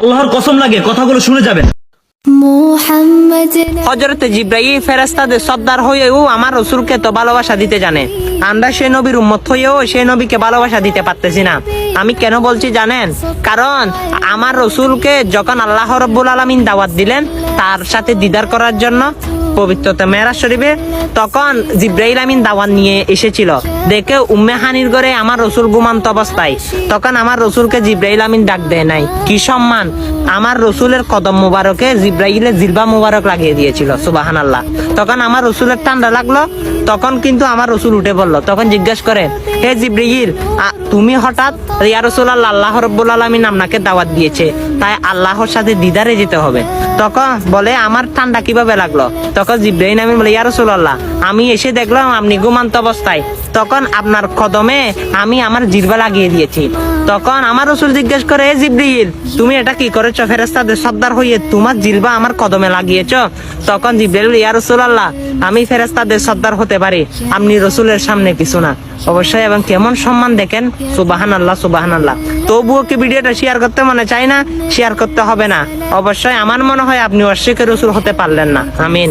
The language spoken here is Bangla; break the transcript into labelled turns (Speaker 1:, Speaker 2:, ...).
Speaker 1: আল্লাহর কসম লাগে কথাগুলো শুনে যাবেন।
Speaker 2: হযরত জিবরাইল ফেরেশতাদের সর্দার হয়েও আমার রাসূলকে তো ভালোবাসা দিতে জানে। আমরা সেই নবীর উম্মত হয়েও সেই নবীকে ভালোবাসা দিতে পারতেছি না। আমি কেন বলছি জানেন? কারণ আমার রাসূলকে যখন আল্লাহ রাব্বুল আলামিন দাওয়াত দিলেন তার সাথে দিদার করার জন্য পবিত্রতা মেরাজ শরীফে, তখন জিবরাইল আমিন দাওয়াত নিয়ে এসেছিল। দেখে উম্মে হানির ঘরে আমার রাসূল ঘুমান্ত অবস্থায়, তখন আমার রাসূলকে জিবরাইল আমিন ডাক দেয় নাই। কি সম্মান! আমার রাসূলের কদম মুবারকে জিবরাইলের জিলবা মুবারক লাগিয়ে দিয়েছিল। সুবহানাল্লাহ। তখন আমার রাসূলের ঠান্ডা লাগলো, তখন কিন্তু আমার রাসূল উঠে বলল, তখন জিজ্ঞেস করে, হে জিবরাইল, তুমি হঠাৎ? ইয়া রাসূলুল্লাহ, আল্লাহ রাব্বুল আলামিন আপনাকে দাওয়াত দিয়েছে, তাই আল্লাহর সাথে দিদারে যেতে হবে। তখন বলে, আমার ঠান্ডা কিভাবে লাগলো? তখন জিবরাইল আমিন বলে, ইয়া রাসূলুল্লাহ, আমি এসে দেখলাম আপনি ঘুমান্ত অবস্থায়, তখন আপনার কদমে আমি আমার জিহ্বা লাগিয়ে দিয়েছি। তখন আমার রাসূল জিজ্ঞেস করে, হে জিবরাইল, তুমি এটা কি করেছো? ফেরেশতাদের সর্দার হয়ে তোমার জিহ্বা আমার কদমে লাগিয়েছো? তখন জিবরাইল, ইয়া রাসূলুল্লাহ, আমি ফেরেশতাদের সর্দার হতে পারি, আপনি রাসূলের সামনে কিছু না। অবশ্যই, এবং কেমন সম্মান দেখেন! সুবহানাল্লাহ, সুবহানাল্লাহ। তবুও কি ভিডিওটা শেয়ার করতে মনে চায় না? শেয়ার করতে হবে না। অবশ্যই আমার মনে হয় আপনি অশ্বিকের রাসূল হতে পারলেন না। আমিন।